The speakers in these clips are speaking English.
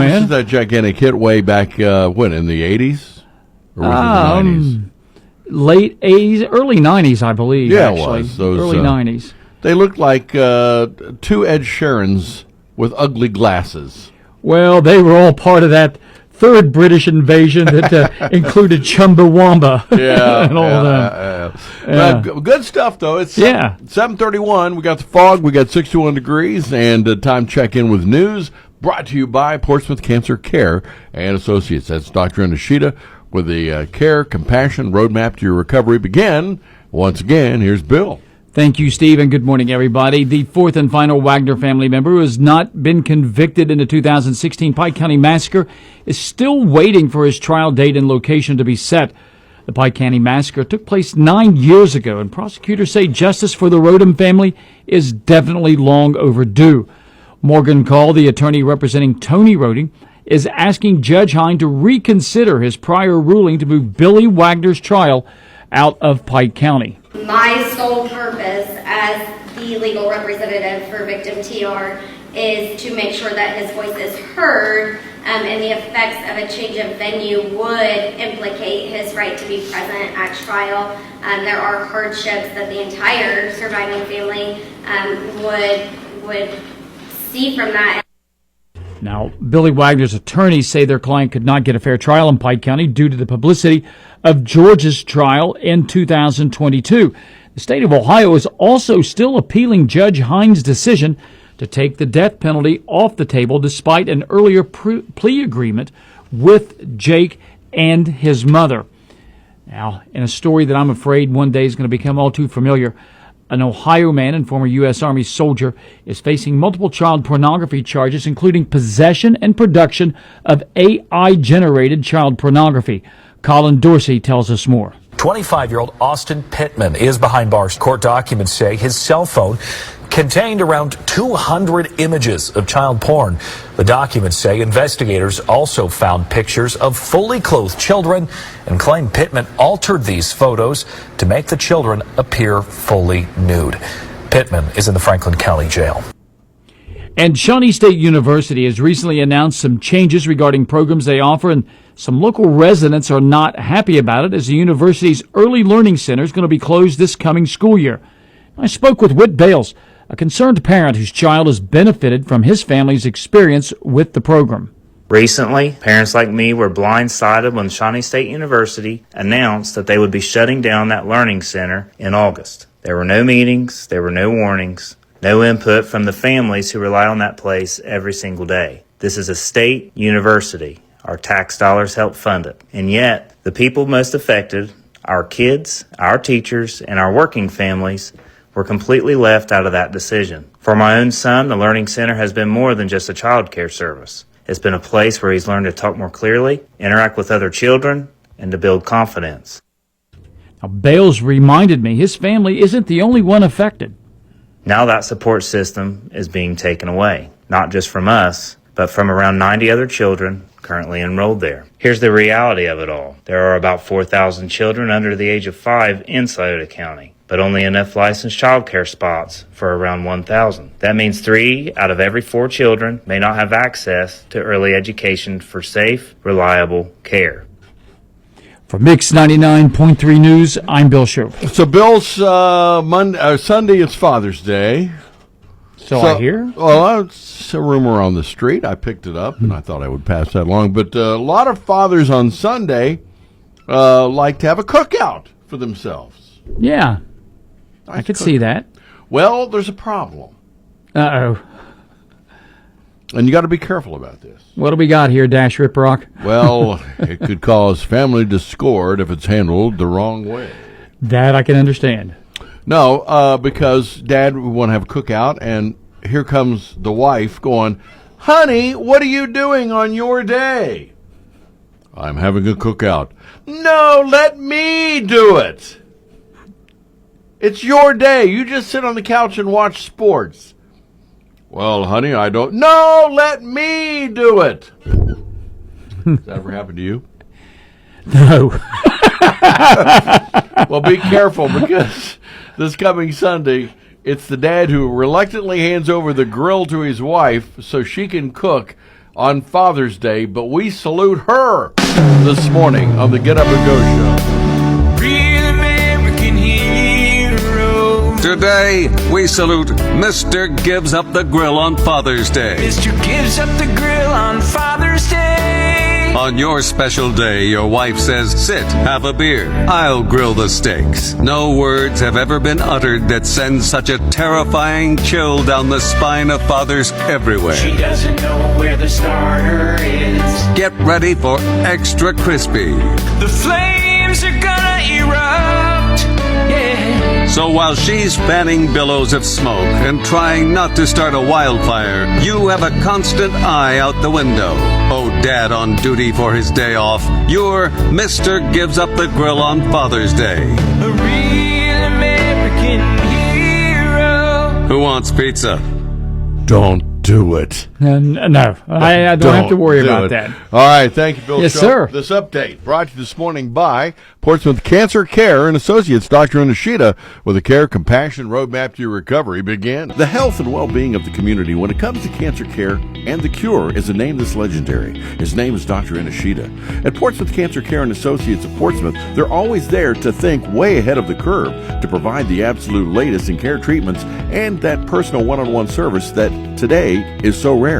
man. Since that gigantic hit way back, when, in the 80s? Or was it the 90s? Late 80s, early 90s, I believe, Yeah, actually. it was. Those, early 90s. They looked like two Ed Sheerans with ugly glasses. Well, they were all part of that third British invasion that included Chumbawamba and all that. Good stuff, though. It's 7:31. We got the fog. We got 61 degrees. And time check in with news brought to you by Portsmouth Cancer Care and Associates. That's Dr. Nishida with the Care, Compassion Roadmap to Your Recovery. Once again, here's Bill. Thank you, Steve, and good morning, everybody. The fourth and final Wagner family member who has not been convicted in the 2016 Pike County massacre is still waiting for his trial date and location to be set. The Pike County massacre took place 9 years ago, and prosecutors say justice for the Rodham family is definitely long overdue. Morgan Call, the attorney representing Tony Rodham, is asking Judge Hine to reconsider his prior ruling to move Billy Wagner's trial out of Pike County. My sole purpose as the legal representative for victim TR is to make sure that his voice is heard, and the effects of a change of venue would implicate his right to be present at trial. There are hardships that the entire surviving family would see from that. Now, Billy Wagner's attorneys say their client could not get a fair trial in Pike County due to the publicity of George's trial in 2022. The state of Ohio is also still appealing Judge Hine's decision to take the death penalty off the table despite an earlier plea agreement with Jake and his mother. Now, in a story that I'm afraid one day is going to become all too familiar, an Ohio man and former U.S. Army soldier is facing multiple child pornography charges, including possession and production of AI-generated child pornography. Colin Dorsey tells us more. 25-year-old Austin Pittman is behind bars. Court documents say his cell phone contained around 200 images of child porn. The documents say investigators also found pictures of fully clothed children and claim Pittman altered these photos to make the children appear fully nude. Pittman is in the Franklin County Jail. And Shawnee State University has recently announced some changes regarding programs they offer, and some local residents are not happy about it as the university's Early Learning Center is going to be closed this coming school year. I spoke with Whit Bales, a concerned parent whose child has benefited from his family's experience with the program. Recently, parents like me were blindsided when Shawnee State University announced that they would be shutting down that learning center in August. There were no meetings, there were no warnings, no input from the families who rely on that place every single day. This is a state university. Our tax dollars help fund it. And yet, the people most affected, our kids, our teachers, and our working families, were completely left out of that decision. For my own son, the Learning Center has been more than just a child care service. It's been a place where he's learned to talk more clearly, interact with other children, and to build confidence. Now, Bales reminded me his family isn't the only one affected. Now that support system is being taken away, not just from us, but from around 90 other children currently enrolled there. Here's the reality of it all. There are about 4,000 children under the age of 5 in Scioto County, but only enough licensed child care spots for around 1,000. That means 3 out of every 4 children may not have access to early education for safe, reliable care. For Mix 99.3 News, I'm Bill Shope. So, Bill's Sunday is Father's Day. So I hear? Well, it's a rumor on the street. I picked it up, and I thought I would pass that along. But a lot of fathers on Sunday like to have a cookout for themselves. Yeah, I could see that. Well, there's a problem. Uh-oh. And you got to be careful about this. What do we got here, Dash Riprock? Well, it could cause family discord if it's handled the wrong way. That I can understand. No, because Dad would want to have a cookout, and here comes the wife going, "Honey, what are you doing on your day?" "I'm having a cookout." "No, let me do it. It's your day. You just sit on the couch and watch sports." "Well, honey, I don't." "No, let me do it." Has that ever happened to you? No. Well, be careful, because this coming Sunday, it's the dad who reluctantly hands over the grill to his wife so she can cook on Father's Day, but we salute her this morning on the Get Up and Go Show. Real American hero. Today, we salute Mr. Gives Up the Grill on Father's Day. Mr. Gives Up the Grill on Father's Day. On your special day, your wife says, sit, have a beer. I'll grill the steaks. No words have ever been uttered that send such a terrifying chill down the spine of fathers everywhere. She doesn't know where the starter is. Get ready for extra crispy. The flames are gonna erupt. Yeah. So while she's fanning billows of smoke and trying not to start a wildfire, you have a constant eye out the window. Oh, Dad on duty for his day off, you're Mr. Gives Up the Grill on Father's Day. A real American hero. Who wants pizza? Don't do it. No, I don't have to worry do about it. that. All right, thank you, Bill. Yes, Schultz. sir. This update brought to you this morning by Portsmouth Cancer Care and Associates, Dr. Inashita, with a care, compassion, roadmap to your recovery begin. The health and well-being of the community when it comes to cancer care and the cure is a name that's legendary. His name is Dr. Inashita. At Portsmouth Cancer Care and Associates of Portsmouth, they're always there to think way ahead of the curve, to provide the absolute latest in care treatments and that personal one-on-one service that today is so rare.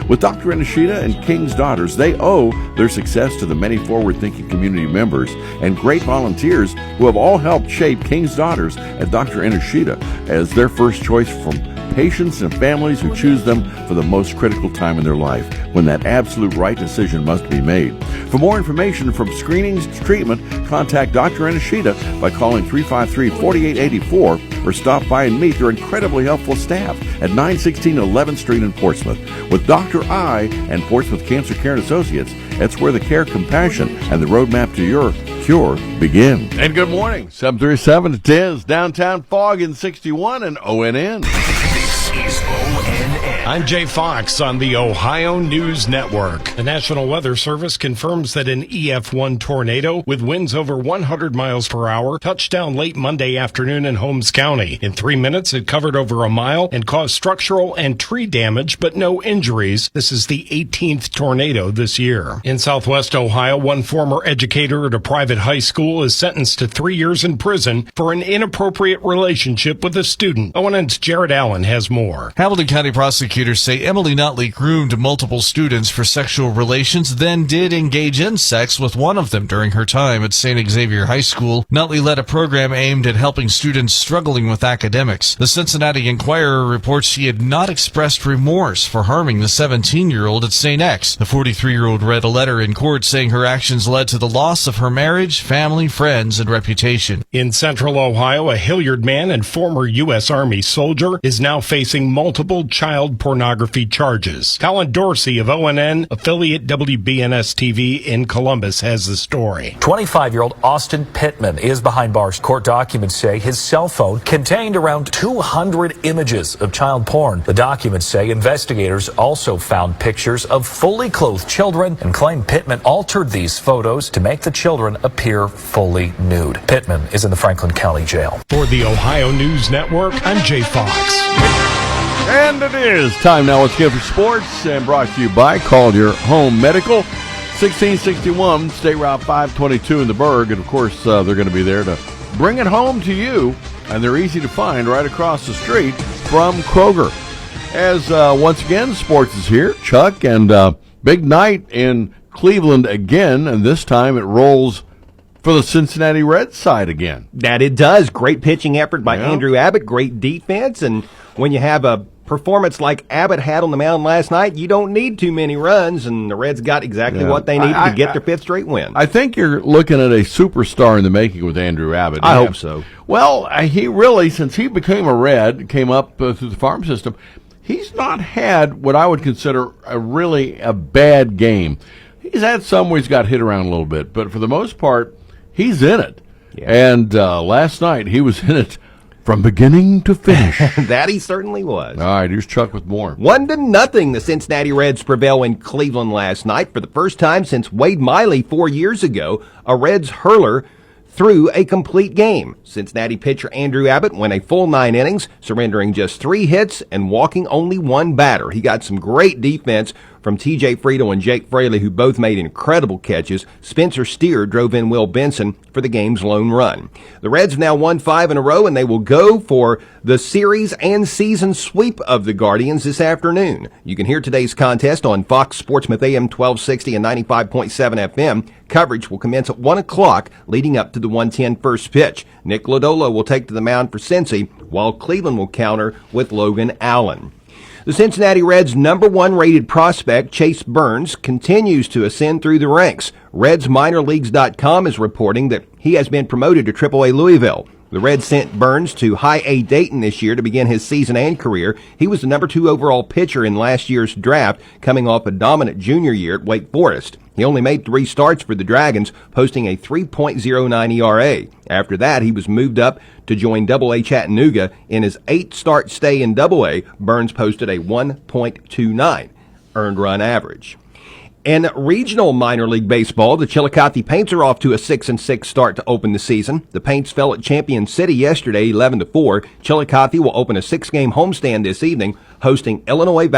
With Dr. Inashita and King's Daughters, they owe their success to the many forward-thinking community members and great volunteers who have all helped shape King's Daughters and Dr. Inashita as their first choice from patients and families who choose them for the most critical time in their life, when that absolute right decision must be made. For more information, from screenings to treatment, contact Dr. Inashita by calling 353-4884 or stop by and meet their incredibly helpful staff at 916 11th Street in Portsmouth. With Dr. I and Portsmouth Cancer Care and Associates, that's where the care, compassion, and the roadmap to your cure begin. And good morning. 737 it is. Downtown fog in 61 and ONN. This is ONN. I'm Jay Fox on the Ohio News Network. The National Weather Service confirms that an EF1 tornado with winds over 100 miles per hour touched down late Monday afternoon in Holmes County. In 3 minutes, it covered over a mile and caused structural and tree damage, but no injuries. This is the 18th tornado this year. In Southwest Ohio, one former educator at a private high school is sentenced to 3 years in prison for an inappropriate relationship with a student. ONN's Jared Allen has more. Hamilton County prosecutors say Emily Nutley groomed multiple students for sexual relations, then did engage in sex with one of them during her time at St. Xavier High School. Nutley led a program aimed at helping students struggling with academics. The Cincinnati Enquirer reports she had not expressed remorse for harming the 17-year-old at St. X. The 43-year-old read a letter in court saying her actions led to the loss of her marriage, family, friends, and reputation. In Central Ohio, a Hilliard man and former U.S. Army soldier is now facing multiple child pornography charges. Colin Dorsey of ONN, affiliate WBNS-TV in Columbus, has the story. 25-year-old Austin Pittman is behind bars. Court documents say his cell phone contained around 200 images of child porn. The documents say investigators also found pictures of fully clothed children and claim Pittman altered these photos to make the children appear fully nude. Pittman is in the Franklin County Jail. For the Ohio News Network, I'm Jay Fox. And it is time now. Let's get for sports, and brought to you by Collier Home Medical, 1661 State Route 522 in the Berg. And of course, they're going to be there to bring it home to you, and they're easy to find right across the street from Kroger. As once again, sports is here, Chuck, and big night in Cleveland again, and this time it rolls for the Cincinnati Reds side again. That it does. Great pitching effort by Andrew Abbott, great defense, and when you have a performance like Abbott had on the mound last night, you don't need too many runs, and the Reds got exactly what they needed to get their fifth straight win. I think you're looking at a superstar in the making with Andrew Abbott. I hope so. Well, he really, since he became a Red, came up through the farm system, he's not had what I would consider a bad game. He's had some where he's got hit around a little bit, but for the most part, he's in it. Yeah. And last night, he was in it from beginning to finish. That he certainly was. All right, here's Chuck with more. 1-0, the Cincinnati Reds prevail in Cleveland last night. For the first time since Wade Miley 4 years ago, a Reds hurler threw a complete game. Cincinnati pitcher Andrew Abbott went a full 9 innings, surrendering just 3 hits and walking only 1 batter. He got some great defense from T.J. Friedel and Jake Fraley, who both made incredible catches. Spencer Steer drove in Will Benson for the game's lone run. The Reds have now won 5 in a row, and they will go for the series and season sweep of the Guardians this afternoon. You can hear today's contest on Fox Sportsmouth AM 1260 and 95.7 FM. Coverage will commence at 1 o'clock, leading up to the 1:10 first pitch. Nick Lodolo will take to the mound for Cincy, while Cleveland will counter with Logan Allen. The Cincinnati Reds' number 1 rated prospect, Chase Burns, continues to ascend through the ranks. RedsMinorLeagues.com is reporting that he has been promoted to AAA Louisville. The Reds sent Burns to High A Dayton this year to begin his season and career. He was the number 2 overall pitcher in last year's draft, coming off a dominant junior year at Wake Forest. He only made 3 starts for the Dragons, posting a 3.09 ERA. After that, he was moved up to join Double-A Chattanooga. In his 8-start stay in Double-A, Burns posted a 1.29 earned run average. In regional minor league baseball, the Chillicothe Paints are off to a 6-6 start to open the season. The Paints fell at Champion City yesterday, 11-4. Chillicothe will open a 6-game homestand this evening, hosting the Illinois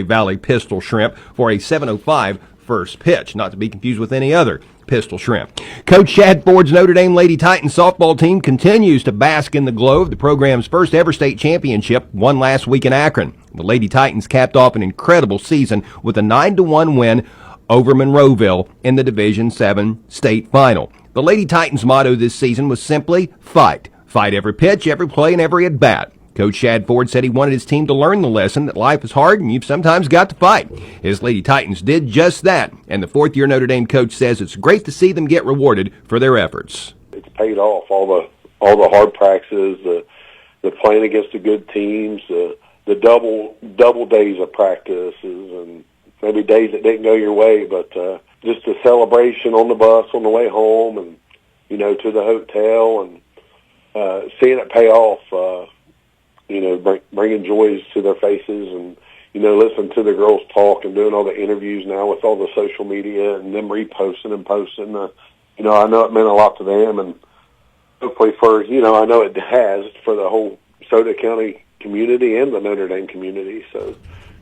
Valley Pistol Shrimp for a 7:05 first pitch, not to be confused with any other Pistol Shrimp. Coach Shad Ford's Notre Dame Lady Titans softball team continues to bask in the glow of the program's first ever state championship, won last week in Akron. The Lady Titans capped off an incredible season with a 9-1 win over Monroeville in the Division VII state final. The Lady Titans' motto this season was simply fight. Fight every pitch, every play, and every at-bat. Coach Shad Ford said he wanted his team to learn the lesson that life is hard and you've sometimes got to fight. His Lady Titans did just that, and the 4th-year Notre Dame coach says it's great to see them get rewarded for their efforts. It's paid off. All the hard practices, the playing against the good teams, the double days of practices, and maybe days that didn't go your way, but just the celebration on the bus on the way home, and to the hotel, and seeing it pay off. Bringing joys to their faces, and listening to the girls talk and doing all the interviews now with all the social media and them reposting and posting. I know it meant a lot to them, and hopefully I know it has for the whole Sauter County community and the Notre Dame community. So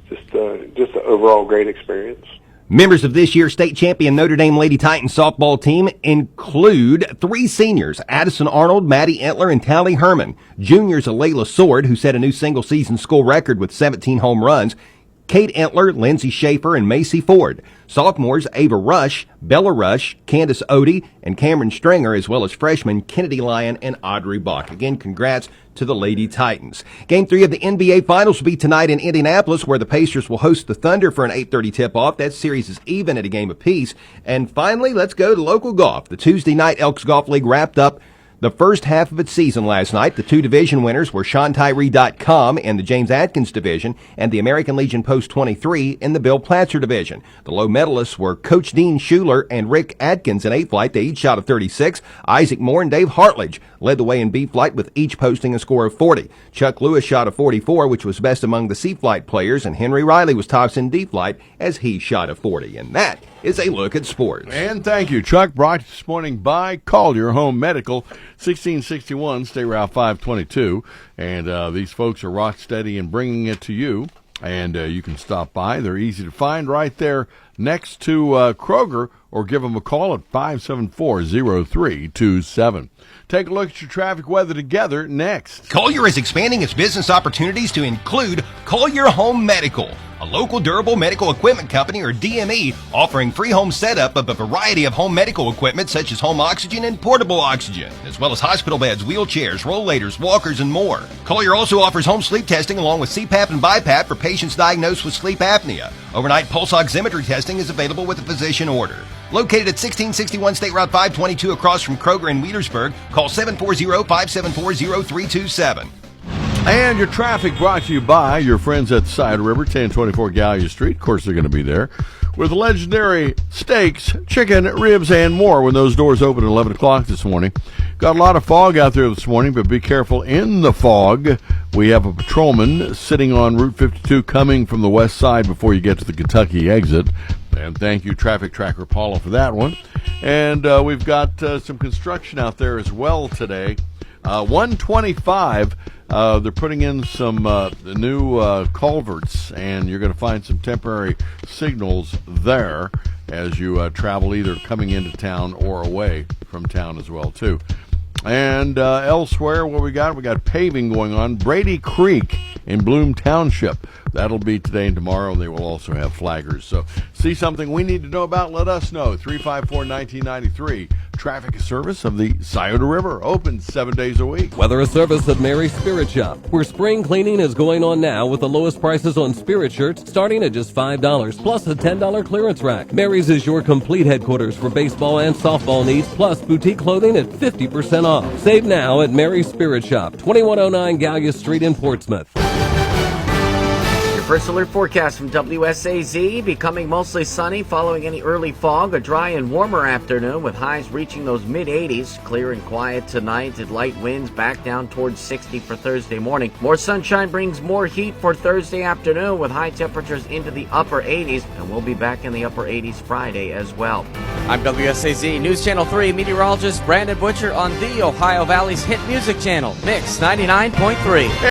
just an overall great experience. Members of this year's state champion Notre Dame Lady Titans softball team include 3 seniors, Addison Arnold, Maddie Entler, and Tally Herman. Juniors, Alayla Sword, who set a new single-season school record with 17 home runs, Kate Entler, Lindsay Schaefer, and Macy Ford. Sophomores, Ava Rush, Bella Rush, Candace Odie, and Cameron Stringer, as well as freshmen Kennedy Lyon and Audrey Bach. Again, congrats to the Lady Titans. Game 3 of the NBA Finals will be tonight in Indianapolis, where the Pacers will host the Thunder for an 8:30 tip-off. That series is even at a game apiece. And finally, let's go to local golf. The Tuesday night Elks Golf League wrapped up the first half of its season last night. The 2 division winners were SeanTyree.com in the James Atkins division and the American Legion Post 23 in the Bill Platzer division. The low medalists were Coach Dean Schuler and Rick Atkins in A flight. They each shot a 36. Isaac Moore and Dave Hartledge led the way in B flight with each posting a score of 40. Chuck Lewis shot a 44, which was best among the C flight players, and Henry Riley was tops in D flight as he shot a 40. And that is a look at sports. And thank you, Chuck. Brought this morning by Collier Home Medical, 1661 State Route 522. And these folks are rock steady in bringing it to you. And you can stop by. They're easy to find right there next to Kroger, or give them a call at 574-0327. Take a look at your traffic weather together next. Collier is expanding its business opportunities to include Collier Home Medical, a local durable medical equipment company, or DME, offering free home setup of a variety of home medical equipment such as home oxygen and portable oxygen, as well as hospital beds, wheelchairs, rollators, walkers, and more. Collier also offers home sleep testing along with CPAP and BiPAP for patients diagnosed with sleep apnea. Overnight pulse oximetry testing is available with a physician order. Located at 1661 State Route 522 across from Kroger in Wheatersburg, call 740-574-0327. And your traffic brought to you by your friends at Side River, 1024 Gallia Street. Of course, they're going to be there with legendary steaks, chicken, ribs, and more when those doors open at 11 o'clock this morning. Got a lot of fog out there this morning, but be careful in the fog. We have a patrolman sitting on Route 52 coming from the west side before you get to the Kentucky exit. And thank you, Traffic Tracker Paula, for that one. And we've got some construction out there as well today. 125, they're putting in some new culverts, and you're going to find some temporary signals there as you travel either coming into town or away from town as well, too. And elsewhere, what we got paving going on. Brady Creek in Bloom Township. That'll be today and tomorrow. They will also have flaggers. So see something we need to know about, let us know. 354-1993. Traffic service of the Scioto River. Open 7 days a week. Weather a service of Mary's Spirit Shop, where spring cleaning is going on now with the lowest prices on spirit shirts starting at just $5, plus a $10 clearance rack. Mary's is your complete headquarters for baseball and softball needs, plus boutique clothing at 50% off. Save now at Mary's Spirit Shop, 2109 Gallia Street in Portsmouth. First alert forecast from WSAZ. Becoming mostly sunny following any early fog. A dry and warmer afternoon with highs reaching those mid-80s. Clear and quiet tonight and light winds back down towards 60 for Thursday morning. More sunshine brings more heat for Thursday afternoon with high temperatures into the upper 80s. And we'll be back in the upper 80s Friday as well. I'm WSAZ News Channel 3 meteorologist Brandon Butcher on the Ohio Valley's hit music channel, Mix 99.3.